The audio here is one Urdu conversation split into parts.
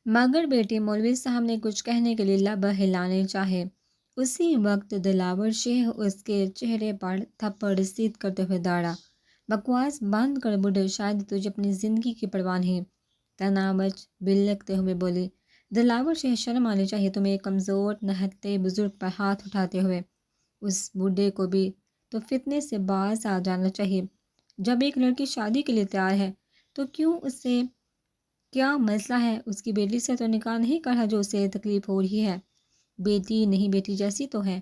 مگر بیٹی مولوی صاحب نے کچھ کہنے کے لیے لب ہلانے چاہے، اسی وقت دلاور شیخ اس کے چہرے پر تھپڑ رسید کرتے ہوئے دوڑا۔ بکواس بند کر بوڑھے، شاید تجھے اپنی زندگی کی پرواہ نہیں۔ تنابچ بلکتے ہوئے بولی۔ دلاور شیخ، شرم آنی چاہیے تمہیں ایک کمزور نہتے بزرگ پر ہاتھ اٹھاتے ہوئے۔ اس بوڑھے کو بھی تو فتنے سے باز آ جانا چاہیے۔ جب ایک لڑکی شادی کے لیے تیار ہے تو کیوں اسے کیا مسئلہ ہے؟ اس کی بیٹی سے تو نکاح نہیں کرا جو اسے تکلیف ہو رہی ہے۔ بیٹی نہیں بیٹی جیسی تو ہے۔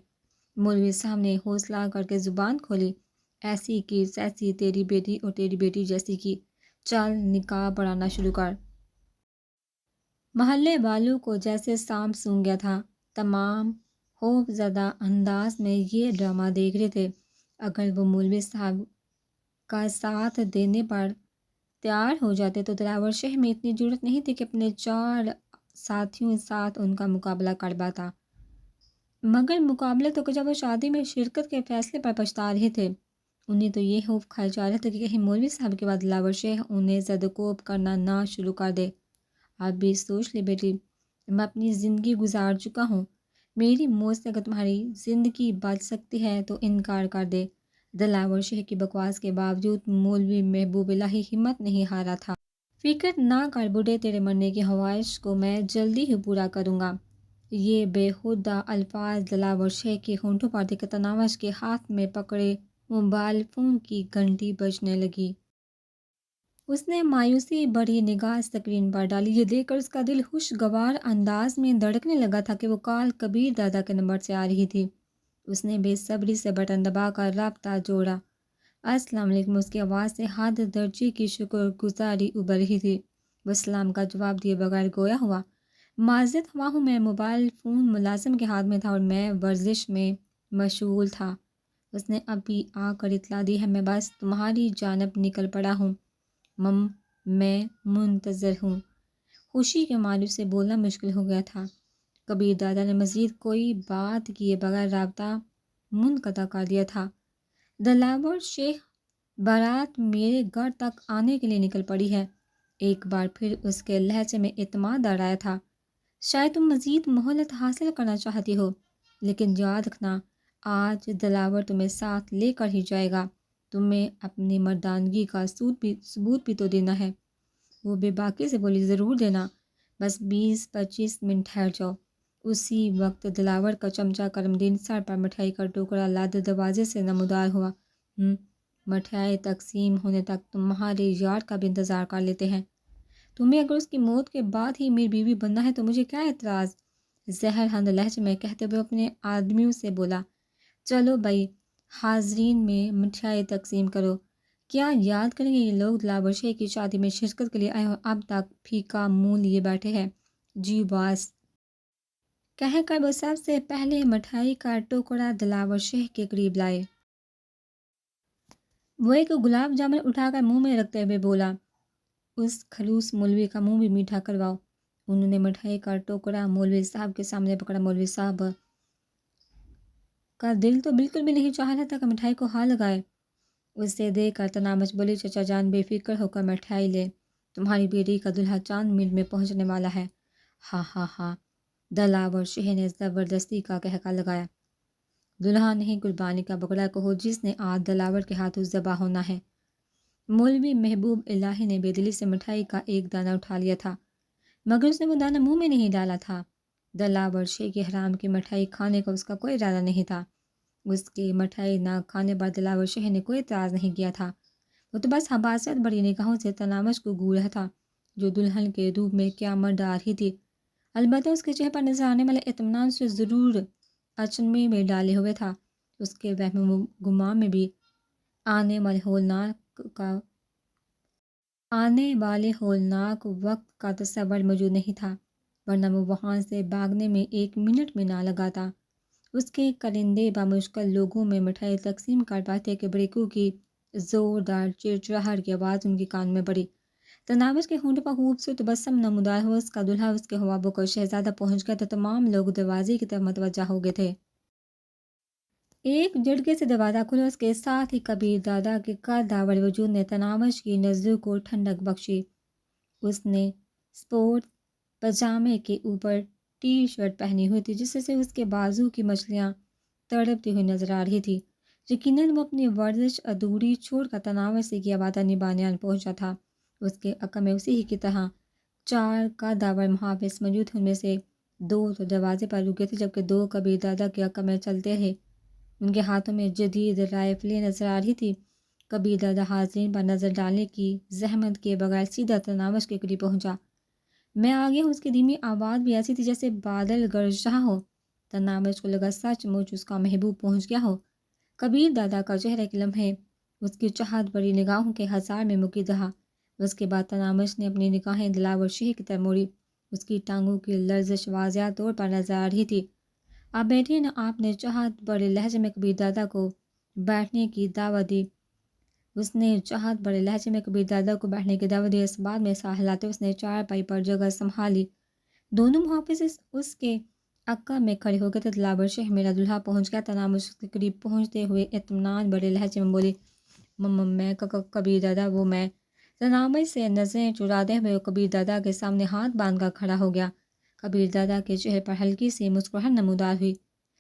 مولوی صاحب نے حوصلہ کر کے زبان کھولی۔ ایسی کی سیسی تیری بیٹی اور تیری بیٹی جیسی کی، چل نکاح پڑھانا شروع کر۔ محلے والوں کو جیسے سانپ سونگھ گیا تھا، تمام خوف زدہ انداز میں یہ ڈرامہ دیکھ رہے تھے۔ اگر وہ مولوی صاحب کا ساتھ دینے پر تیار ہو جاتے تو دلاور شیخ میں اتنی جرأت نہیں تھی کہ اپنے 4 ساتھیوں ساتھ ان کا مقابلہ کر پاتا۔ مگر مقابلے تو جب وہ شادی میں شرکت کے فیصلے پر پچھتا رہے تھے، انہیں تو یہ خوف کھائے جا رہا تھا کہ کہیں مولوی صاحب کے بعد دلاور شیخ انہیں زد و کوب کرنا نہ شروع کر دے۔ اب بھی سوچ لے بیٹی، میں اپنی زندگی گزار چکا ہوں، میری موت سے اگر تمہاری زندگی بچ سکتی ہے تو انکار کر دے۔ دلاور شیخ کی بکواس کے باوجود مولوی محبوب الہی ہمت نہیں ہارا تھا۔ فکر نہ کر بوڑھے، تیرے مرنے کی خواہش کو میں جلدی ہی پورا کروں گا۔ یہ بے خودہ الفاظ دلاور شیخ کے ہونٹوں پر تھے کہ تناوش کے ہاتھ میں پکڑے موبائل فون کی گھنٹی بجنے لگی۔ اس نے مایوسی بھری نگاہ اسکرین پر ڈالی۔ یہ دیکھ کر اس کا دل خوشگوار انداز میں دھڑکنے لگا تھا کہ وہ کال کبیر دادا کے نمبر سے آ رہی تھی۔ اس نے بے صبری سے بٹن دبا کر رابطہ جوڑا۔ السلام علیکم۔ اس کی آواز سے حد درجے کی شکر گزاری ابھر رہی تھی۔ وہ سلام کا جواب دیے بغیر گویا ہوا، معذرت خواہ ہوں، میں موبائل فون ملازم کے ہاتھ میں تھا اور میں ورزش میں مشغول تھا۔ اس نے ابھی آ کر اطلاع دی ہے، میں بس تمہاری جانب نکل پڑا ہوں۔ میں منتظر ہوں۔ خوشی کے مارے سے بولنا مشکل ہو گیا تھا۔ کبیر دادا نے مزید کوئی بات کیے بغیر رابطہ منقطع کر دیا تھا۔ دلاور شیخ، بارات میرے گھر تک آنے کے لیے نکل پڑی ہے۔ ایک بار پھر اس کے لہجے میں اعتماد آ رہا تھا۔ شاید تم مزید مہلت حاصل کرنا چاہتی ہو، لیکن یاد رکھنا آج دلاور تمہیں ساتھ لے کر ہی جائے گا۔ تمہیں اپنی مردانگی کا ثبوت بھی تو دینا ہے۔ وہ بے باکی سے بولی، ضرور دینا، بس 20-25 منٹ ٹھہر جاؤ۔ اسی وقت دلاور کا چمچہ کرمدین سر پر مٹھائی کا ٹکڑا لاد دروازے سے نمودار ہوا۔ مٹھائی تقسیم ہونے تک تمہارے یار کا بھی انتظار کر لیتے ہیں۔ تمہیں اگر اس کی موت کے بعد ہی میری بیوی بننا ہے تو مجھے کیا اعتراض؟ زہر ہند لہجے میں کہتے ہوئے اپنے آدمیوں سے بولا۔ چلو بھائی، حاضرین میں مٹھائی تقسیم کرو۔ کیا یاد کریں گے یہ لوگ دلاور شیخ کی شادی میں شرکت کے لیے آئے اور اب تک پھیکا منہ لیے بیٹھے ہیں؟ جی باس، کہہ کر وہ سب سے پہلے مٹھائی کا ٹکڑا دلاور شیخ کے قریب لائے۔ وہ ایک گلاب جامن اٹھا کر منہ میں رکھتے ہوئے بولا، اس خلوص مولوی کا منہ بھی میٹھا کرواؤ۔ انہوں نے مٹھائی کا ٹکڑا مولوی صاحب کے سامنے پکڑا۔ مولوی صاحب کا دل تو بالکل بھی نہیں چاہ رہا تھا کہ مٹھائی کو ہاتھ لگائے۔ اسے دیکھ کر تنامچ بولی، چچا جان بے فکر ہو کر مٹھائی لے، تمہاری بیٹی کا دلہا چاند منٹ میں پہنچنے والا ہے۔ ہاں ہاں ہاں، دلاور شیخ نے زبردستی کا قہقہ لگایا۔ دلہا نہیں، قربانی کا بکرا کہو جس نے آج دلاور کے ہاتھوں ذبح ہونا ہے۔ مولوی محبوب الہی نے بے دلی سے مٹھائی کا ایک دانہ اٹھا لیا تھا، مگر اس نے وہ دانہ منہ میں نہیں ڈالا تھا۔ دلاور شیخ کی حرام کی مٹھائی کھانے کا اس کا کوئی ارادہ نہیں تھا۔ اس کی مٹھائی نہ کھانے پر دلاور شیخ نے کوئی اعتراض نہیں کیا تھا۔ وہ تو بس حباست بڑی نگاہوں سے تنامش کو گھور رہا تھا جو دلہن کے روپ میں قیامت ڈال رہی تھی۔ البتہ اس کے چہرے پر نظر آنے والے اطمینان سے ضرور اچنبے میں ڈالے ہوئے تھا۔ اس کے وہم و گمان میں بھی آنے والے ہولناک وقت کا تصور موجود نہیں تھا، ورنہ وہ وہاں سے بھاگنے میں 1 منٹ بھی نہ لگاتا۔ اس کے کرندے بامشکل لوگوں میں مٹھائی تقسیم کر پاتے کہ بریکو کی زوردار چڑچڑاہٹ کی آواز ان کے کان میں پڑی۔ تناوش کے ہونٹوں پر خوبصورت تبسم نمودار ہوا۔ اس کا دلہا اس کے خوابوں کا شہزادہ پہنچ گیا تھا۔ تمام لوگ دروازے کی طرف متوجہ ہو گئے تھے۔ ایک جھٹکے سے دروازہ کھلا، اس کے ساتھ ہی کبیر دادا کے کرداور وجود نے تناوش کی نظروں کو ٹھنڈک بخشی۔ اس نے سپورٹ پجامے کے اوپر ٹی شرٹ پہنی ہوئی تھی، جس سے اس کے بازو کی مچھلیاں تڑپتی ہوئی نظر آ رہی تھی۔ یقیناً وہ اپنی ورزش ادھوری چھوڑ کر تناور سے کیا وعدہ نبھانے آن پہنچا تھا۔ اس کے عقب میں اسی ہی کی طرح 4 قداور محافظ موجود تھے، ان میں سے 2 تو دروازے پر رکے تھے، جبکہ 2 کبیر دادا کے عقب میں چلتے رہے۔ ان کے ہاتھوں میں جدید رائفلیں نظر آ رہی تھی۔ کبیر دادا حاضرین پر نظر ڈالنے کی زحمت کے بغیر سیدھا تناوش کے قریب پہنچا۔ میں آگے ہوں۔ اس کی دھیمی آواز بھی ایسی تھی جیسے بادل گرج رہا ہو۔ تناوش کو لگا سچ مچ اس کا محبوب پہنچ گیا ہو۔ کبیر دادا کا چہرہ ایک لمحے اس کی چاہت بڑی نگاہوں کے ہزار میں مقید رہا۔ اس کے بعد تناوش نے اپنی نگاہیں دلاور شیخ کی طرف موڑی۔ اس کی ٹانگوں کی لرزش واضح طور پر نظر آ رہی تھی۔ آپ بیٹھیے نا، آپ نے چاہت بڑے لہجے میں کبیر دادا کو بیٹھنے کی دعوت دی۔ اس نے چاہت بڑے لہجے میں کبیر دادا کو بیٹھنے کی دعوت دی۔ اس بعد میں سا ہلاتے اس نے چارپائی پر جگہ سنبھالی۔ دونوں محافظ اس کے عقب میں کھڑے ہو گئے تھے۔ دلاور شیخ میرا دلہا پہنچ گیا۔ تناوش کے قریب پہنچتے ہوئے اطمینان بڑے لہجے میں بولی، میں کبیر دادا، وہ میں۔ تناوش سے نظریں چراتے ہوئے کبیر دادا کے سامنے ہاتھ باندھ کر کھڑا ہو گیا۔ کبیر دادا کے چہرے پر ہلکی سی مسکراہٹ نمودار ہوئی۔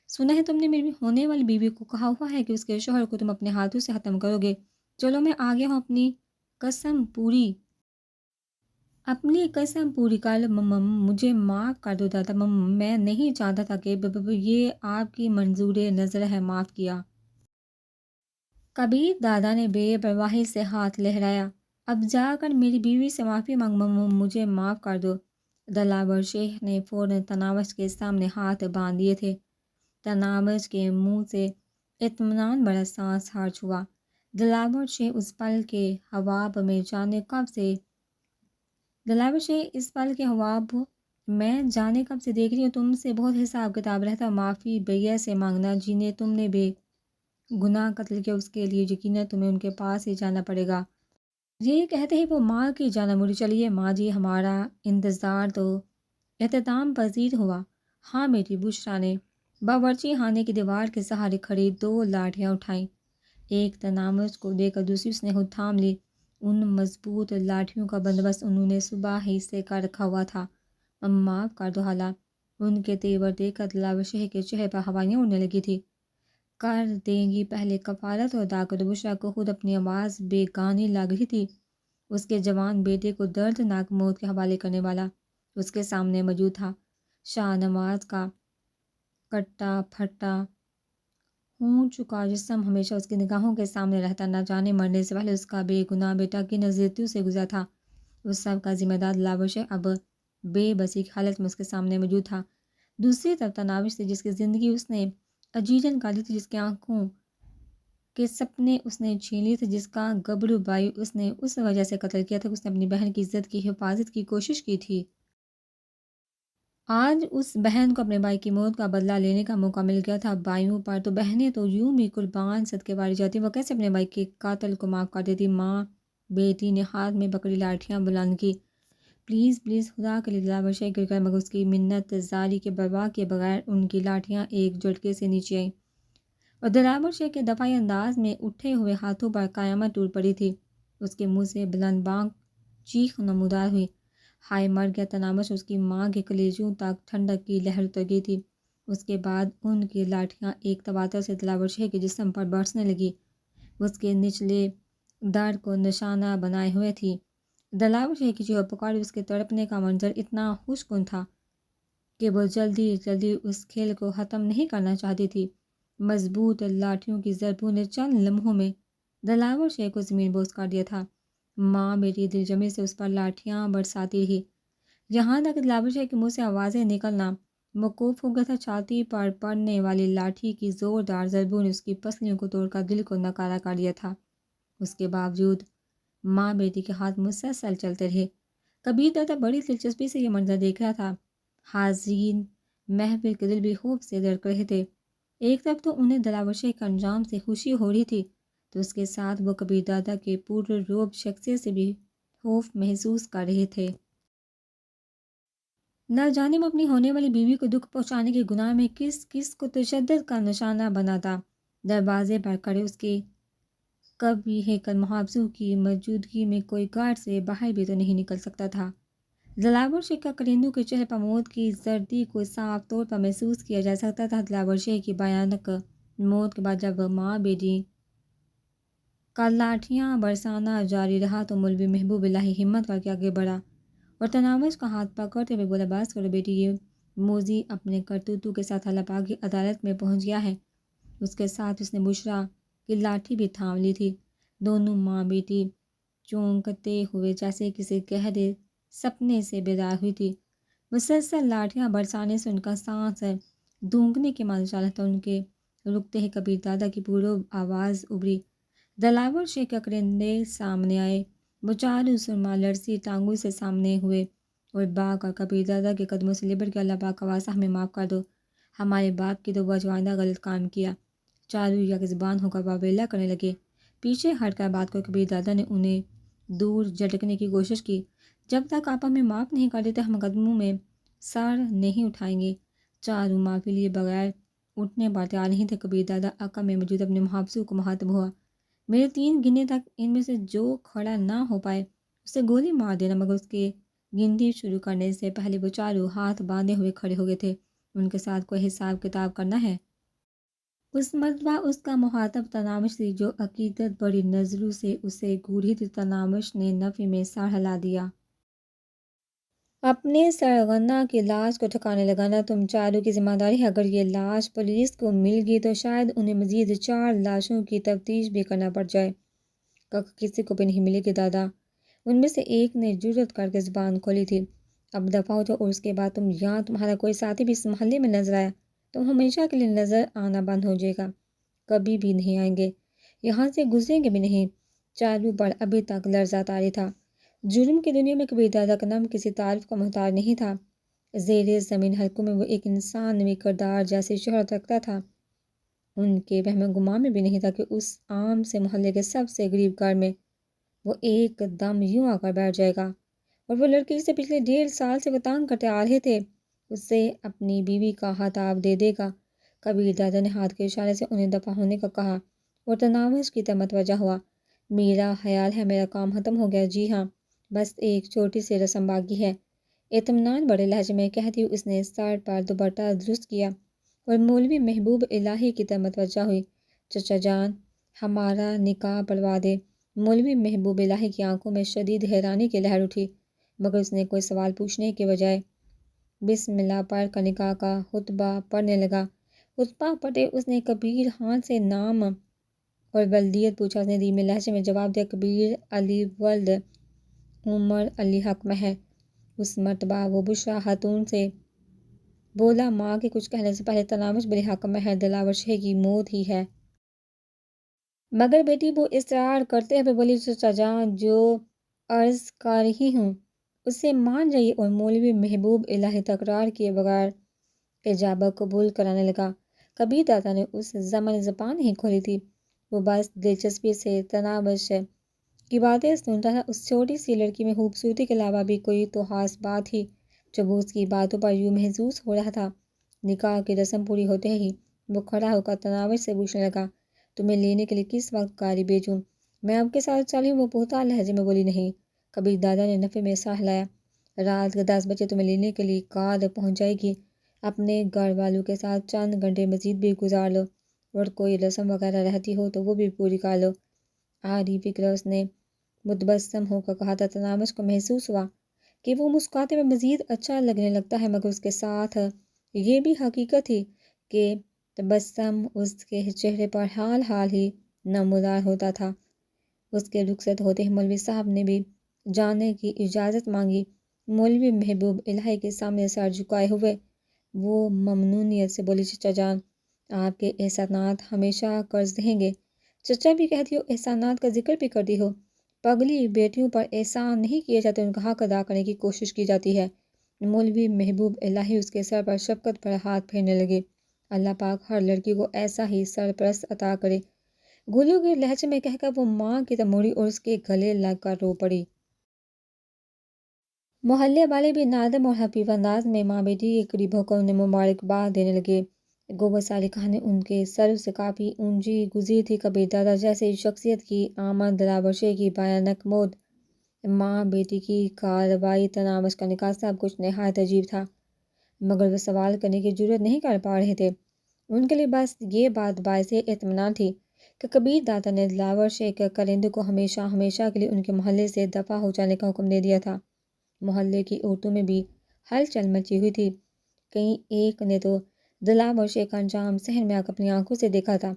سنا ہے تم نے میری ہونے والی بیوی کو کہا ہوا ہے کہ اس کے شوہر کو تم اپنے ہاتھوں سے ختم کرو گے۔ چلو میں آگے ہوں، اپنی قسم پوری کر لو۔ مجھے معاف کر دو دادا، میں نہیں چاہتا تھا کہ یہ آپ کی منظور نظر ہے، معاف کیا۔ کبیر دادا نے بے پرواہی سے ہاتھ لہرایا۔ اب جا کر میری بیوی سے معافی مانگ، مجھے معاف کر دو۔ دلاور شیخ نے فوراً تناوش کے سامنے ہاتھ باندھ دیے تھے۔ تناوش کے منہ سے اطمینان بڑا سانس خارج ہوا۔ دلاور شیخ اس پل کے خواب میں جانے کب سے دیکھ رہی ہوں، تم سے بہت حساب کتاب رہتا، معافی بھیا سے مانگنا، جنہیں تم نے بے گناہ قتل کیا اس کے لیے یقیناً تمہیں ان کے پاس ہی جانا پڑے گا۔ یہ کہتے ہی وہ ماں کی جانب مڑی۔ چلیے ماں جی، ہمارا انتظار تو اختتام پذیر ہوا۔ ہاں بیٹی، بشریٰ نے باورچی خانے کی دیوار کے سہارے کھڑی 2 لاٹھیاں اٹھائیں۔ ایک تناوش کو دے کر دوسری اس نے خود تھام لی۔ ان مضبوط لاٹھیوں کا بندوبست انہوں نے صبح ہی سے کر رکھا ہوا تھا۔ معاف کر دو خالہ۔ ان کے تیور دیکھ کر دلاور شیخ کے چہرے پر ہوائیاں اڑنے لگی تھی۔ کر دیں گی، پہلے کفارت تو ادا کر دو۔ بشریٰ کو خود اپنی آواز بیگانی لگ رہی تھی۔ اس کے جوان بیٹے کو دردناک موت کے حوالے کرنے والا اس کے سامنے موجود تھا۔ شاہ نواز کا کٹا پھٹا ہو چکا جسم ہمیشہ اس کی نگاہوں کے سامنے رہتا، نہ جانے مرنے سے پہلے اس کا بے گناہ بیٹا کن ازیتوں سے گزرا تھا۔ اس سب کا ذمہ دار دلاور شیخ اب بے بسی کی حالت میں اس کے سامنے موجود تھا۔ دوسری طرف تناوش سے، جس کی زندگی اس نے اجیرن کر لی تھی، جس کی آنکھوں کے سپنے اس نے چھین لی تھی، جس کا گبرو بھائی اس نے اس وجہ سے قتل کیا تھا کہ اس نے اپنی بہن کی عزت کی حفاظت کی کوشش کی تھی۔ آج اس بہن کو اپنے بھائی کی موت کا بدلہ لینے کا موقع مل گیا تھا۔ بھائیوں پر تو بہنیں تو یوں بھی قربان صدقے باری جاتی، وہ کیسے اپنے بھائی کے قاتل کو معاف کر دیتی؟ ماں بیٹی نے ہاتھ میں پکڑی لاٹھیاں بلند کی۔ پلیز پلیز، خدا کے لیے، دلاور شیخ گر گئے، مگر اس کی منت زاری کے پرواہ کیے بغیر ان کی لاٹھیاں ایک جھٹکے سے نیچے آئیں اور دلاور شیخ کے دفاعی انداز میں اٹھے ہوئے ہاتھوں پر قیامت ٹوٹ پڑی تھی۔ اس کے منہ سے بلند بانگ چیخ نمودار ہوئی۔ ہائے مر گیا تناوش! اس کی ماں کے کلیجوں تک ٹھنڈک کی لہر اتر گئی تھی۔ اس کے بعد ان کی لاٹھیاں ایک تواتر سے دلاور شیخ کے جسم پر برسنے لگی، اس کے نچلے در کو نشانہ بنائے ہوئے تھی۔ دلاور شیخ کی چیخ پکار، اس کے تڑپنے کا منظر اتنا خوش کن تھا کہ وہ جلدی جلدی اس کھیل کو ختم نہیں کرنا چاہتی تھی۔ مضبوط لاٹھیوں کی ضربوں نے چند لمحوں میں دلاور شیخ کو زمین بوس کر دیا تھا۔ ماں بیٹی دل جمی سے اس پر لاٹھیاں برساتی رہی، یہاں تک دلاور شیخ کے منہ سے آوازیں نکلنا موقوف ہو گیا تھا۔ چھاتی پر پڑنے والی لاٹھی کی زوردار ضربوں نے اس کی پسلیوں کو توڑ کر دل کو نکارا کر دیا تھا۔ اس کے باوجود ماں بیٹی کے ہاتھ مسلسل چلتے رہے۔ کبیر دادا بڑی دلچسپی سے یہ منظر دیکھ رہا تھا۔ حاضرین محفل کے دل بھی خوف سے دھڑک رہے تھے۔ ایک طرف تو انہیں دلاور شیخ کے انجام سے خوشی ہو رہی تھی، تو اس کے ساتھ وہ کبیر دادا کے پررعب شخصیت سے بھی خوف محسوس کر رہے تھے۔ نہ جانے وہ اپنی ہونے والی بیوی کو دکھ پہنچانے کے گناہ میں کس کس کو تشدد کا نشانہ بناتا۔ دروازے پر کھڑے اس کے کبھی ہیکل محافظوں کی موجودگی میں کوئی گارڈ سے باہر بھی تو نہیں نکل سکتا تھا۔ دلاور شیخ کا کرندوں کے چہرے پر موت کی زردی کو صاف طور پر محسوس کیا جا سکتا تھا۔ دلاور شیخ کی بھیانک موت کے بعد جب ماں بیٹی کا لاٹھیاں برسانا جاری رہا تو مولوی محبوب الہی ہمت کر کے آگے بڑھا اور تناوش کا ہاتھ پکڑتے ہوئے بولا، بس کرو بیٹی، یہ موذی اپنے کرتوتوں کے ساتھ اللہ پاک کی عدالت میں پہنچ گیا ہے۔ اس کے ساتھ اس نے بشرا کی لاٹھی بھی تھام لی تھی۔ دونوں ماں بیٹی چونکتے ہوئے جیسے کسی گہرے سپنے سے بیدار ہوئی تھی۔ مسلسل لاٹھیاں برسانے سے ان کا سانس دھونکنے کے معنی چلا تھا۔ ان کے رکتے ہی کبیر دادا کی پورو آواز ابھری۔ دلاور شیخ کے کرندے سامنے آئے۔ وہ چاروں سرما لرزی ٹانگوں سے سامنے ہوئے اور باغ اور کبیر دادا کے قدموں سے لبٹ کے، اللہ پاک کا واسطہ ہمیں معاف کر دو، ہمارے باپ کی تو وہ آئندہ غلط کام کیا۔ چاروں یک زبان ہو کر واویلا کرنے لگے۔ پیچھے ہٹ کر بات کر کبیر دادا نے انہیں دور جھٹکنے کی کوشش کی۔ جب تک آپ ہمیں معاف نہیں کر دیتے ہم قدموں میں سر نہیں اٹھائیں گے۔ چاروں معافی لیے بغیر اٹھنے پر تیار نہیں تھے۔ کبیر دادا عقب میں موجود اپنے محافظوں کو مخاطب ہوا، میرے 3 گننے تک ان میں سے جو کھڑا نہ ہو پائے اسے گولی مار دینا۔ مگر اس کے گنتی شروع کرنے سے پہلے وہ چاروں ہاتھ باندھے ہوئے کھڑے ہو گئے تھے۔ ان کے ساتھ کوئی حساب کتاب کرنا ہے۔ اس مرتبہ اس کا مخاطب تناوش تھی، جو عقیدت بڑی نظروں سے اسے گھوری تھی۔ تناوش نے نفی میں سر ہلا دیا، اپنے سرغنہ کی لاش کو ٹھکانے لگانا تم چاروں کی ذمہ داری ہے۔ اگر یہ لاش پولیس کو مل گئی تو شاید انہیں مزید 4 لاشوں کی تفتیش بھی کرنا پڑ جائے۔ کسی کو بھی نہیں ملے گی دادا، ان میں سے ایک نے جرأت کر کے زبان کھولی تھی۔ اب دفعہ ہو جاؤ اور اس کے بعد تم یا تمہارا کوئی ساتھی بھی اس محلے میں نظر آیا تم ہمیشہ کے لیے نظر آنا بند ہو جائے گا، کبھی بھی نہیں آئیں گے، یہاں سے گزریں گے بھی نہیں۔ چاروں پر ابھی تک لرزہ طاری تھا۔ جرم کی دنیا میں کبیر دادا کا نام کسی تعارف کا محتاج نہیں تھا۔ زیر زمین حلقوں میں وہ ایک انسانوی کردار جیسی شہرت رکھتا تھا۔ ان کے وہم گمان میں بھی نہیں تھا کہ اس عام سے محلے کے سب سے غریب گھر میں وہ ایک دم یوں آ کر بیٹھ جائے گا، اور وہ لڑکی جسے پچھلے 1.5 سال سے وہ تنگ کرتے آ رہے تھے اسے اپنی بیوی کا خطاب دے دے گا۔ کبیر دادا نے ہاتھ کے اشارے سے انہیں دفع ہونے کا کہا اور تناوش کی طرف متوجہ ہوا۔ میرا خیال ہے میرا کام ختم ہو گیا۔ جی ہاں، بس ایک چھوٹی سی رسم باقی ہے، اطمینان بڑے لہجے میں کہتی اس نے سر پر دوپٹہ درست کیا اور مولوی محبوب الہی کی طرف متوجہ ہوئی۔ چچا جان، ہمارا نکاح پڑھوا دے۔ مولوی محبوب الہی کی آنکھوں میں شدید حیرانی کی لہر اٹھی، مگر اس نے کوئی سوال پوچھنے کے بجائے بسم اللہ پڑھ کر نکاح کا خطبہ پڑھنے لگا۔ خطبہ پڑھتے اس نے کبیر خان سے نام اور ولدیت پوچھا۔ اس نے دھیمے لہجے میں جواب دیا، کبیر علی ولد عمر علی حق مہر۔ اس مرتبہ وہ بشرا خاتون سے بولا، ماں کے کچھ کہنے سے پہلے تناوش بڑی حق مہر دلاور شیخ کی موت ہی ہے۔ مگر بیٹی، وہ اصرار کرتے ہوئے بولی، چچا جان، جو عرض کر رہی ہوں اسے مان جائیے۔ اور مولوی محبوب الہی تکرار کیے بغیر اجابت قبول کرانے لگا۔ کبیر دادا نے اس زمانے زبان نہیں کھولی تھی، وہ بس دلچسپی سے تناوش کی باتیں سنتا تھا۔ اس چھوٹی سی لڑکی میں خوبصورتی کے علاوہ بھی کوئی تو خاص بات تھی جو وہ اس کی باتوں پر یوں محسوس ہو رہا تھا۔ نکاح کی رسم پوری ہوتے ہی وہ کھڑا ہو کر تناوش سے پوچھنے لگا، تمہیں لینے کے لیے کس وقت گاڑی بھیجوں؟ میں آپ کے ساتھ چلی ہوں۔ وہ پختہ لہجے میں بولی، نہیں۔ کبیر دادا نے نفی میں سر ہلایا، رات کے 10 بجے تمہیں لینے کے لیے کار پہنچ جائے گی۔ اپنے گھر والوں کے ساتھ چند گھنٹے مزید بھی گزار لو، اور کوئی رسم وغیرہ رہتی ہو تو وہ بھی پوری کر لو۔ آری فکر اس نے متبسم ہو کر کہا تھا۔ تناوش کو محسوس ہوا کہ وہ مسکراتے ہوئے مزید اچھا لگنے لگتا ہے، مگر اس کے ساتھ یہ بھی حقیقت تھی کہ تبسم اس کے چہرے پر حال ہی نمودار ہوتا تھا۔ اس کے رخصت ہوتے ہی مولوی صاحب نے بھی جانے کی اجازت مانگی۔ مولوی محبوب الہی کے سامنے سر جھکائے ہوئے وہ ممنونیت سے بولی، چچا جان، آپ کے احسانات ہمیشہ قرض رہیں گے۔ چچا بھی کہتی ہو، احسانات کا ذکر بھی کرتی ہو۔ پگلی بیٹیوں پر احسان نہیں کیے جاتے، ان کا حق ادا کرنے کی کوشش کی جاتی ہے۔ مولوی محبوب الہی اس کے سر پر شفقت پر ہاتھ پھیرنے لگے۔ اللہ پاک ہر لڑکی کو ایسا ہی سرپرست عطا کرے، گلو گر لہجے میں کہہ کر وہ ماں کی طرف مڑی اور اس کے گلے لگ کر رو پڑی۔ محلے والے بھی نادم اور حفیظ انداز میں ماں بیٹی کے قریب ہو کر انہیں مبارکباد دینے لگے۔ گو وہ سالکہ نے ان کے سروں سے کافی اونچی گزری تھی۔ کبیر دادا جیسی شخصیت کی آمد، دلاور شیخ کی بھیانک موت ماں بیٹی کی کارروائی، تناوش کا نکاح، سب کچھ نہایت عجیب تھا، مگر وہ سوال کرنے کی جرات نہیں کر پا رہے تھے۔ ان کے لیے بس یہ بات باعث اطمینان تھی کہ کبیر دادا نے دلاور شیخ کرندے کو ہمیشہ ہمیشہ کے لیے ان کے محلے سے دفع ہو جانے کا حکم دے دیا تھا۔ محلے کی عورتوں میں بھی ہلچل مچی ہوئی تھی۔ کہیں ایک نے تو دلاور شیخ کا انجام صحن میں اپنی آنکھوں سے دیکھا تھا۔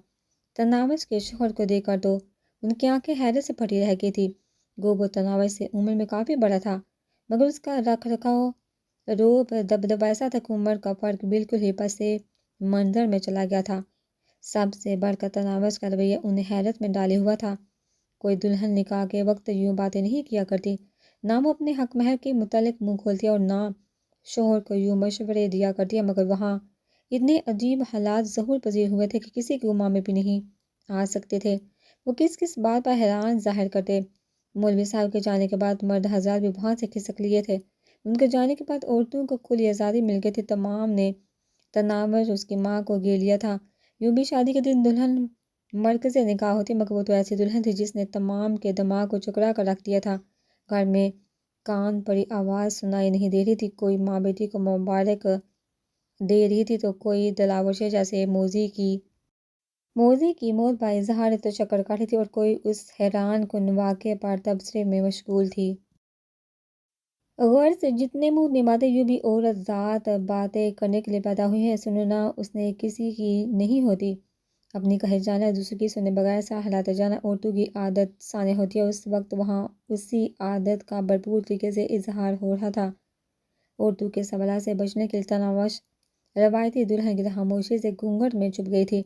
تناوش کے شوہر کو دیکھ کر تو ان کی آنکھیں حیرت سے پھٹی رہ گئی تھی۔ گو وہ تناوش سے عمر میں کافی بڑا تھا، مگر اس کا رکھ رکھاؤ، روب، دبدبہ ایسا تھا کہ عمر کا فرق بالکل ہی پس منظر میں چلا گیا تھا۔ سب سے بڑھ کر تناوش کا رویہ انہیں حیرت میں ڈالے ہوا تھا۔ کوئی دلہن نکاح کے وقت یوں باتیں نہیں کیا کرتی، نہ وہ اپنے حق مہر کے متعلق منہ کھولتی اور نہ شوہر کو یوں مشورے دیا کرتی، مگر وہاں اتنے عجیب حالات ظہور پذیر ہوئے تھے کہ کسی کے گمان میں بھی نہیں آ سکتے تھے۔ وہ کس کس بات پر حیران ظاہر کرتے۔ مولوی صاحب کے جانے کے بعد مرد حضرات بھی وہاں سے کھسک لیے تھے۔ ان کے جانے کے بعد عورتوں کو کھلی آزادی مل گئی تھی۔ تمام نے تناوش اس کی ماں کو گھیر لیا تھا۔ یوں بھی شادی کے دن دلہن مرکز نکاح ہوتی، مگر وہ تو ایسی دلہن تھی جس نے تمام کے دماغ کو چکرا کر رکھ دیا تھا۔ گھر میں کان پڑی آواز سنائی نہیں دے رہی تھی، کوئی ماں بیٹی کو مبارک دے رہی تھی تو کوئی دلاور شیخ جیسے موذی کی موت با اظہار تشکر کر رہی تھی، اور کوئی اس حیران کن واقعے پر تبصرے میں مشغول تھی۔ غرض جتنے منہ اتنی باتیں، یوں بھی عورت ذات باتیں کرنے کے لیے پیدا ہوئی ہے، سننا اس نے کسی کی نہیں ہوتی۔ اپنی کہے جانا دوسرے کی سنے بغیر سہلاتے جانا عورتوں کی عادت ثانیہ ہوتی ہے۔ اس وقت وہاں اسی عادت کا بھرپور طریقے سے اظہار ہو رہا تھا۔ عورتوں کے سوالات سے بچنے کے لیے تناوش روایتی دلہن کی خاموشی سے گھونگھٹ میں چھپ گئی تھی۔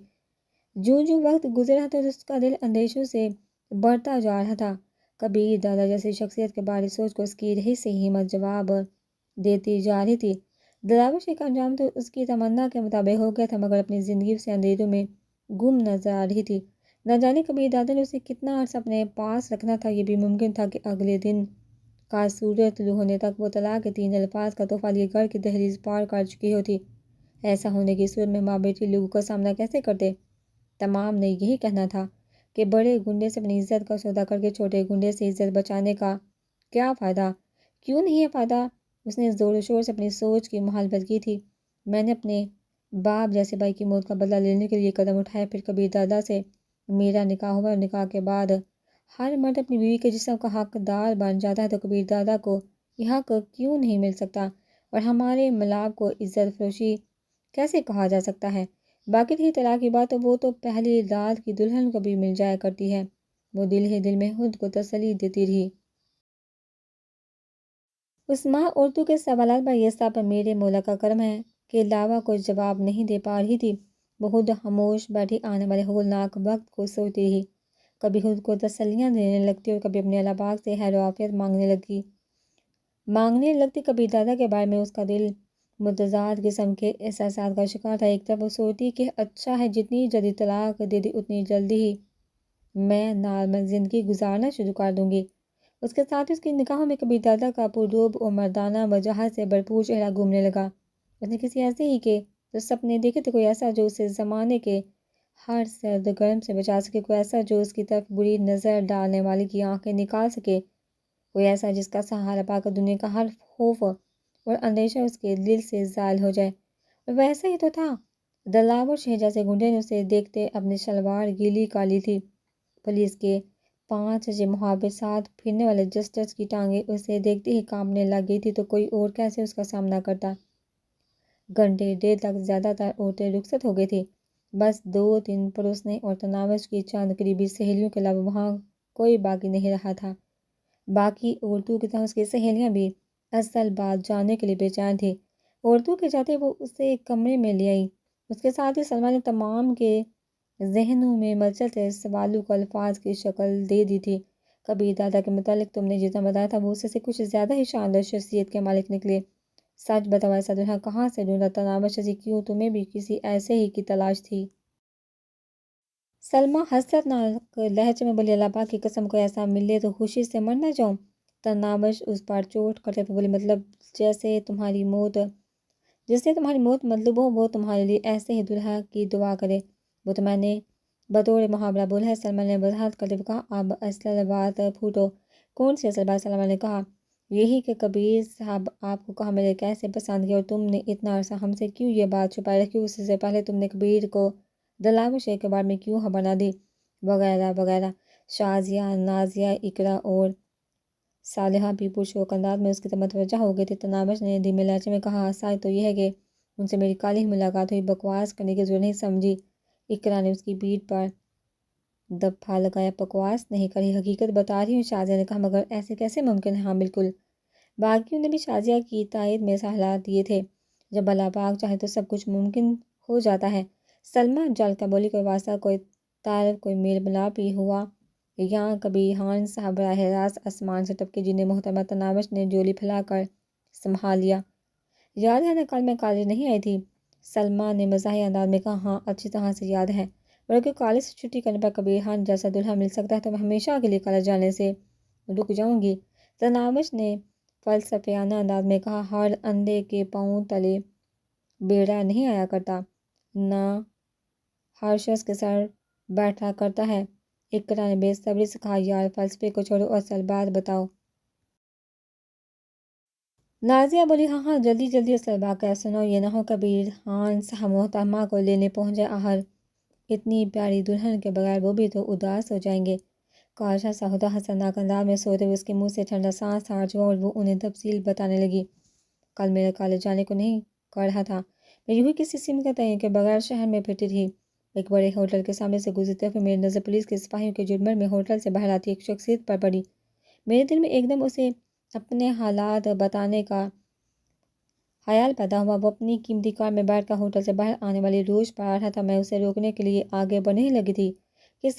جوں جوں وقت گزر رہا تھا اس کا دل اندیشوں سے بڑھتا جا رہا تھا۔ کبیر دادا جیسی شخصیت کے بارے سوچ کو اس کی رہی سے ہمت جواب دیتی جا رہی تھی۔ دلاور شیخ کا انجام تو اس کی تمنا کے مطابق ہو گیا تھا، مگر اپنی زندگی سے اندھیروں میں گم نظر آ رہی تھی۔ نہ جانے کبیر دادا نے اسے کتنا عرصہ اپنے پاس رکھنا تھا۔ یہ بھی ممکن تھا کہ اگلے دن کا سورج طلوع ہونے تک وہ طلاق کے 3 الفاظ کا تحفہ لیے گھر کی دہلیز پار کر چکی ہوتی۔ ایسا ہونے کی صورت میں ماں بیٹی لوگوں کا سامنا کیسے کرتے؟ تمام نے یہی کہنا تھا کہ بڑے گنڈے سے اپنی عزت کا سودا کر کے چھوٹے گنڈے سے عزت بچانے کا کیا فائدہ؟ کیوں نہیں ہے فائدہ؟ اس نے زور و شور سے اپنی سوچ کی مخالفت کی تھی۔ میں نے اپنے باپ جیسے بھائی کی موت کا بدلہ لینے کے لیے قدم اٹھایا، پھر کبیر دادا سے میرا نکاح ہوا، اور نکاح کے بعد ہر مرد اپنی بیوی کے جسم کا حقدار بن جاتا ہے، تو کبیر دادا کو یہ حق کیوں نہیں مل سکتا؟ اور ہمارے ملاپ کو عزت فروشی کیسے کہا جا سکتا ہے؟ باقی رہی طلاق کی بات، وہ تو پہلی رات کی دلہن کو بھی مل جایا کرتی ہے۔ وہ دل ہی دل میں خود کو تسلی دیتی رہی۔ اس ماں عورتوں کے سوالات پر یہ سب میرے مولا کا کرم ہے کے علاوہ کوئی جواب نہیں دے پا رہی تھی۔ وہ خود خاموش بیٹھی آنے والے ہولناک وقت کو سوچتی رہی۔ کبھی خود کو تسلیاں دینے لگتی اور کبھی اپنے اللہ پاک سے خیر و عافیت مانگنے لگتی۔ کبیر دادا کے بارے میں اس کا دل متضاد قسم کے احساسات کا شکار تھا۔ ایک طرف وہ سوچتی کہ اچھا ہے جتنی جلدی طلاق دے دی اتنی جلدی ہی میں نارمل زندگی گزارنا شروع کر دوں گی۔ اس کے ساتھ اس کی نگاہوں میں کبیر دادا کا پرروب اور مردانہ وجاہت سے بھرپور چہرہ گھومنے لگا۔ اس نے کسی ایسے ہی کے جو سپنے دیکھے تھے، کوئی ایسا جو اسے زمانے کے ہر سرد گرم سے بچا سکے، کوئی ایسا جو اس کی طرف بری نظر ڈالنے والے کی آنکھیں نکال سکے، کوئی ایسا جس کا سہارا پا کر دنیا کا ہر خوف اور اندیشہ اس کے دل سے زائل ہو جائے۔ اور ویسا ہی تو تھا۔ دلاور شیخ جیسے گنڈے نے اسے دیکھتے اپنی شلوار گیلی کر لی تھی۔ پولیس کے 5 محافظ ساتھ پھرنے والے جسٹس کی ٹانگیں اسے دیکھتے ہی کانپنے لگ گئی تھی، تو کوئی اور کیسے اس کا سامنا کرتا؟ گھنٹے ڈیڑھ تک زیادہ تر عورتیں رخصت ہو گئی تھی۔ بس 2-3 پڑوسنیں اور تناوش کی چند قریبی سہیلیوں کے علاوہ وہاں کوئی باقی نہیں رہا تھا۔ باقی عورتوں کی طرح اس کی سہیلیاں بھی اصل بات جاننے کے لیے بے چین تھیں۔ عورتوں کے جاتے وہ اسے ایک کمرے میں لے آئی۔ اس کے ساتھ ہی سلما نے تمام کے ذہنوں میں مچلتے سوالوں کو الفاظ کی شکل دے دی تھی۔ کبیر دادا کے متعلق تم نے جتنا بتایا تھا وہ اسے سے کچھ زیادہ ہی شاندار شخصیت کے مالک نکلے۔ سچ بتاؤ، ایسا دلہا کہاں سے ڈھونڈا؟ تناوش جیسی کیوں تمہیں بھی کسی ایسے ہی کی تلاش تھی؟ سلما حسرت ناک لہجے میں بولی، اللہ پاک کی قسم کوئی ایسا ملے تو خوشی سے مر نہ جاؤں۔ تناوش اس پر چوٹ کرتے ہوئے بولی، مطلب جس سے تمہاری موت مطلوب ہو وہ تمہارے لیے ایسے ہی دلہا کی دعا کرے۔ وہ تو میں نے بطور محاورہ بولا ہے، سلما نے وضاحت کرتے ہوئے کہا۔ اب اصل بات پھوٹو کون سی اصل بات؟ سلمہ نے کہا، یہی کہ کبیر صاحب آپ کو کہاں میرے کیسے پسند کیا اور تم نے اتنا عرصہ ہم سے کیوں یہ بات چھپائی رکھی، اس سے پہلے تم نے کبیر کو دلاور شیخ کے بارے میں کیوں خبر نہ دی، وغیرہ وغیرہ۔ شازیہ، نازیہ، اقرا اور صالحہ بھی پرشوق انداز میں اس کی طرف متوجہ ہو گئے تھے۔ تناوش نے دھیمے لہجے میں کہا، سچ تو یہ ہے کہ ان سے میری کل ہی ملاقات ہوئی، بکواس کرنے کی ضرورت نہیں سمجھی۔ اقرا نے اس کی پیٹھ پر دفعہ لگایا، بکواس نہیں کری، حقیقت بتا رہی ہوں۔ شازیہ نے کہا، مگر ایسے کیسے ممکن ہے؟ ہاں بالکل۔ باقیوں نے بھی شازیہ کی تائید میں سہلات دیے تھے۔ جب اللہ پاک چاہے تو سب کچھ ممکن ہو جاتا ہے۔ سلمیٰ جل کر بولی، کوئی واسطہ، کوئی تعارف، کوئی میل ملاپ بھی ہوا یا کبھی خان صاحب براہ راست آسمان سے ٹپکے؟ جی نہیں محترمہ۔ تناوش نے جولی پھیلا کر سنبھال لیا۔ یاد ہے نا کل میں کالج نہیں آئی تھی؟ سلمیٰ نے مزاحیہ انداز میں کہا، ہاں اچھی طرح سے یاد ہے، بلکہ کالج سے چھٹی کرنے پر کبیر خان جیسا دلہا مل سکتا ہے تو میں ہمیشہ کے لیے کالج جانے سے رک جاؤں گی۔ تناوش نے فلسفیانہ انداز میں کہا، ہر اندھے کے پاؤں تلے بیڑا نہیں آیا کرتا، نہ ہر شخص کے سر بیٹھا کرتا ہے۔ اقرا نے بے صبری سے کہا، یار فلسفے کو چھوڑو اور اصل بات بتاؤ۔ نازیہ بولی، ہاں ہاں جلدی جلدی اصل بات کہہ سناؤ، یہ نہ ہو کبیر خان صاحب محترمہ کو لینے پہنچ جائے، آخر اتنی پیاری دلہن کے بغیر وہ بھی تو اداس ہو جائیں گے۔ کاش ایسا ہوتا۔ حسناک انداز میں سوتے ہوئے اس کے منہ سے ٹھنڈا سانس خارج ہوا اور وہ انہیں تفصیل بتانے لگی۔ کل میرے کالج جانے کو نہیں کر رہا تھا، میں یوں ہی کسی سم کے تعین کے بغیر شہر میں پھرتی تھی۔ ایک بڑے ہوٹل کے سامنے سے گزرتے ہوئے میری نظر پولیس کے سپاہیوں کے جھرمٹ میں ہوٹل سے باہر آتی ایک شخصیت پر پڑی۔ میرے دل میں ایک دم اسے اپنے حالات بتانے کا خیال پیدا ہوا۔ وہ اپنی قیمتی کار میں بیٹھ کر ہوٹل سے باہر آنے والی روش پر آ رہا تھا۔ میں اسے روکنے کے لیے آگے بڑھنے لگی تھی کہ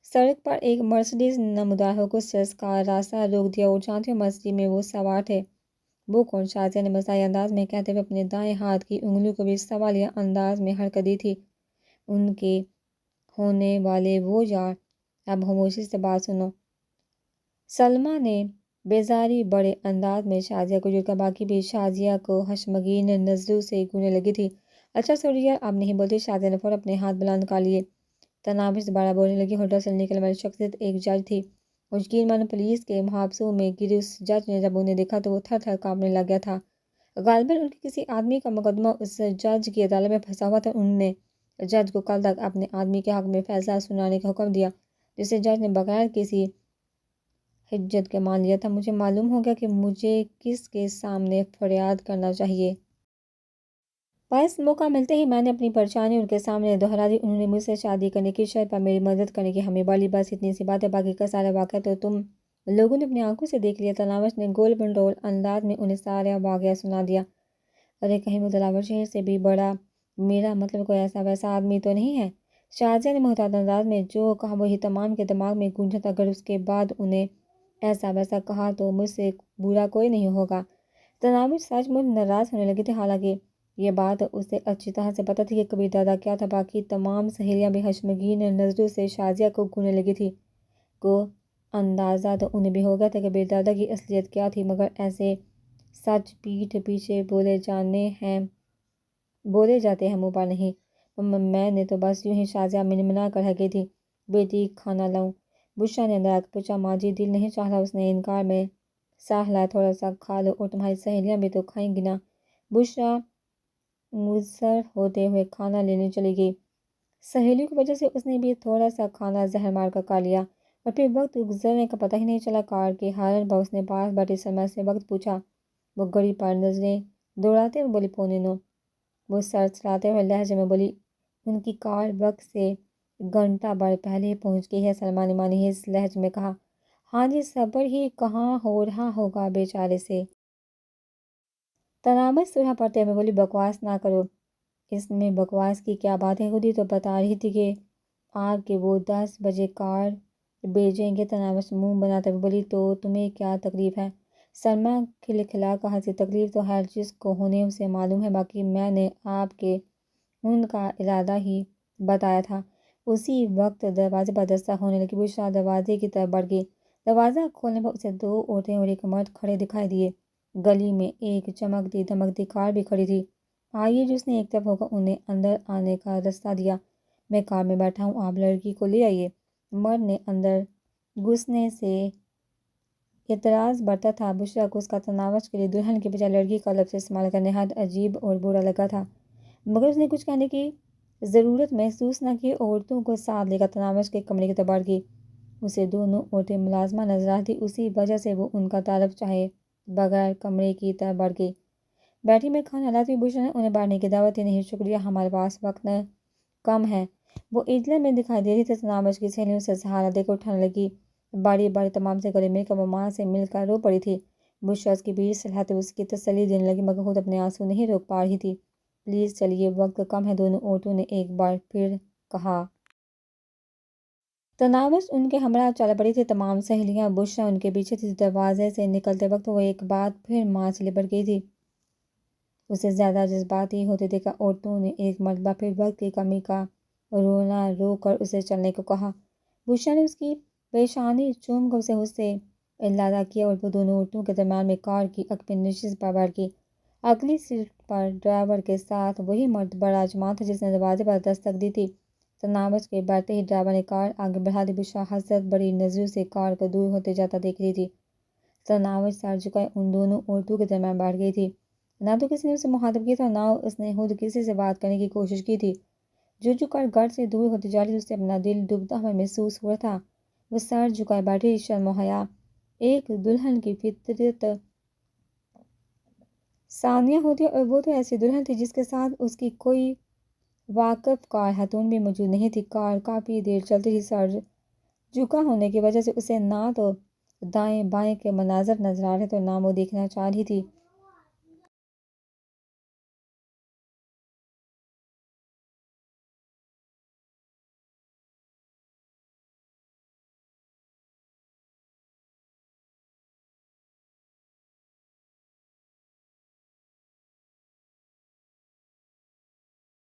سڑک پر ایک مرسڈیز نمودار ہو کر اس شخص کا راستہ روک دیا اور جانتی ہوں مرسڈیز میں وہ سوار تھے۔ وہ کون؟ شازیہ نے مزاحیہ انداز میں کہتے ہوئے اپنے دائیں ہاتھ کی انگلیوں کو بھی سوالیہ انداز میں حرکت دی تھی۔ ان کے ہونے والے وہ یار۔ اب خاموشی سے بات سنو۔ سلمیٰ نے بیزاری بڑے انداز میں شازیہ کو جڑ کر باقی بھی شازیہ کو خشمگین نظروں سے گھورنے لگی تھی۔ اچھا سوری یار، اب نہیں بولتی۔ شازیہ نے فوراً اپنے ہاتھ بلند کر لیے۔ تناوش دوبارہ بولنے لگی، ہوٹل سے نکلنے والی شخصیت ایک جج تھی اور یقین مانو پولیس کے محافظوں میں گھری اس جج نے جب انہیں دیکھا تو وہ تھر تھر کانپنے لگ گیا تھا۔ غالباً ان کے کسی آدمی کا مقدمہ اس جج کی عدالت میں پھنسا ہوا تھا۔ انہوں نے جج کو کل تک اپنے آدمی کے حق میں فیصلہ سنانے کا حکم دیا جسے جج نے بغیر کسی حجت کے مان لیا تھا۔ مجھے معلوم ہو گیا کہ مجھے کس کے سامنے فریاد کرنا چاہیے۔ بس موقع ملتے ہی میں نے اپنی پریشانی ان کے سامنے دہرا دی۔ انہوں نے مجھ سے شادی کرنے کی شرط پر میری مدد کرنے کی ہمیں بڑی، بس اتنی سی بات ہے، باقی کا سارا واقعہ تو تم لوگوں نے اپنی آنکھوں سے دیکھ لیا۔ تناوش نے گول مٹول انداز میں انہیں سارا واقعہ سنا دیا۔ ارے کہیں وہ دلاور شہر سے بھی بڑا، میرا مطلب کوئی ایسا ویسا آدمی تو نہیں ہے؟ شازیہ نے محتاط انداز میں جو کہا وہی تمام کے دماغ میں گونجا تھا، اگر اس کے بعد انہیں ایسا ویسا کہا تو مجھ سے برا کوئی نہیں ہوگا۔ تناوش سچ مچ ناراض ہونے لگے تھے، حالانکہ یہ بات اسے اچھی طرح سے پتہ تھی کہ کبیر دادا کیا تھا۔ باقی تمام سہیلیاں بھی خشمگین نظروں سے شازیہ کو گھورنے لگی تھی۔ کو اندازہ تو انہیں بھی ہو گیا تھا کہ کبیر دادا کی اصلیت کیا تھی، مگر ایسے سچ پیٹھ پیچھے بولے جاتے ہیں، منہ پر نہیں۔ میں نے تو بس یوں ہی شازیہ منمنا کر رہ گئی تھی۔ بیٹی کھانا لاؤں؟ بشرا نے اندر آ کر پوچھا۔ ماں جی دل نہیں چاہ رہا، اس نے انکار میں سا ہلایا، تھوڑا سا کھا لو اور تمہاری سہیلیاں بھی تو کھائیں گی نا۔ بشرا منصرف ہوتے ہوئے کھانا لینے چلی گئی۔ سہیلیوں کی وجہ سے اس نے بھی تھوڑا سا کھانا زہر مار کر کھا لیا اور پھر وقت گزرنے کا پتہ ہی نہیں چلا۔ کار کے ہارن پر اس نے پاس بیٹھی سلمیٰ سے وقت پوچھا۔ وہ گھڑی پر نظریں دوڑاتے ہوئے بولی، 9:15۔ وہ سرسراتے ہوئے لہجے میں بولی، ان کی کار وقت سے گھنٹہ بھر پہلے پہنچ گئی ہے۔ سلمیٰ نے مانحوس لہجے میں کہا، ہاں جی، صبر ہی کہاں ہو رہا ہوگا بیچارے سے۔ تناوش سرخ پڑتے ہوئے بولی، بکواس نہ کرو، اس میں بکواس کی کیا بات ہے، خود ہی تو بتا رہی تھی کہ آپ کے وہ 10 بجے کار بھیجیں گے۔ تناوش منہ بناتے ہوئے بولی، تو تمہیں کیا تکلیف ہے؟ سلمیٰ کھلکھلا کر ہنسی، تکلیف تو ہر جس کو ہونے اسے معلوم ہے، باقی میں نے آپ کے ان کا ارادہ ہی بتایا تھا۔ اسی وقت دروازے پر دستک ہونے لگی۔ بشرا دروازے کی طرف بڑھ گئی۔ دروازہ کھولنے پر اسے 2 عورتیں اور ایک مرد کھڑے دکھائی دیے۔ گلی میں ایک چمکتی دمکتی کار بھی کھڑی تھی۔ آئیے جی، اس نے ایک طرف ہو کر انہیں اندر آنے کا راستہ دیا۔ میں کار میں بیٹھا ہوں، آپ لڑکی کو لے آئیے۔ مرد نے اندر گھسنے سے اعتراض بڑھتا تھا۔ بشریٰ کو اس کا تناوش کے لیے دلہن کے بجائے لڑکی کا لفظ استعمال کرنا نہایت عجیب اور برا لگا تھا، مگر اس نے کچھ کہنے کی ضرورت محسوس نہ کی۔ عورتوں کو ساتھ لے کر تناوش کے کمرے کی طرف بڑھ گئی۔ اسے دونوں عورتیں ملازمہ نظر آتی تھیں، اسی وجہ سے وہ ان کا تعارف چاہے بغیر کمرے کی طرف بڑھ گئی۔ بیٹھی میں کھانا لاتی ہوئی بشریٰ نے انہیں بیٹھنے کی دعوت دی۔ نہیں شکریہ، ہمارے پاس وقت کم ہے۔ وہ عجلت میں دکھائی دے رہی تھی۔ تناوش کی سہیلیوں سے سہارا دے کر اٹھانے لگی، باری باری تمام سے گلے مل کر وہ ماں سے مل کر رو پڑی تھی۔ بشریٰ اس کی بیڑی سے ہلاتے ہوئے اس کی تسلی دینے لگی، مگر خود اپنے آنسو نہیں روک پا رہی تھی۔ پلیز چلیے، وقت کم ہے، دونوں عورتوں نے ایک بار پھر کہا۔ تناوش ان کے ہمراہ چل پڑی تھی، تمام سہیلیاں۔ بشریٰ ان کے پیچھے تھی۔ دروازے سے نکلتے وقت وہ ایک بار پھر ماں سے لپٹ گئی تھی۔ اسے زیادہ جذباتی ہوتے دیکھا، عورتوں نے ایک مرتبہ پھر وقت کی کمی کا رونا رو کر اسے چلنے کو کہا۔ بشریٰ نے اس کی پیشانی چوم کر اسے حسن ارادہ کیا اور وہ دونوں عورتوں کے درمیان میں کار کی عقبی نشست پر بیٹھ گئی۔ اگلی سیٹ پر ڈرائیور کے ساتھ وہی مرد براجمان تھا جس نے دروازے پر دستک دی تھی۔ تناوش کے بیٹھتے ہی ڈرائیور نے کار آگے بڑھا دی۔ بشریٰ حسرت بھری نظروں سے کار کو دور ہوتے جاتا دیکھ رہی تھی۔ تناوش سر جھکائے ان دونوں عورتوں کے درمیان بیٹھ گئی تھی۔ نہ تو کسی نے اسے مخاطب کیا تھا اور نہ اس نے خود کسی سے بات کرنے کی کوشش کی تھی۔ جو کار گھر سے دور ہوتی جا رہی تھی، اسے اپنا دل ڈوبتا ہوا محسوس ہو رہا تھا۔ وہ سر جھکائے بیٹھی، شرم و حیا ایک دلہن کی فطرت ثانیہ ہوتی ہے، اور وہ تو ایسی دلہن تھی جس کے ساتھ اس کی کوئی واقف کار خاتون بھی موجود نہیں تھی۔ کار کافی دیر چلتی تھی۔ سر جھکا ہونے کی وجہ سے اسے نہ تو دائیں بائیں کے مناظر نظر آ رہے تھے اور نہ وہ دیکھنا چاہ رہی تھی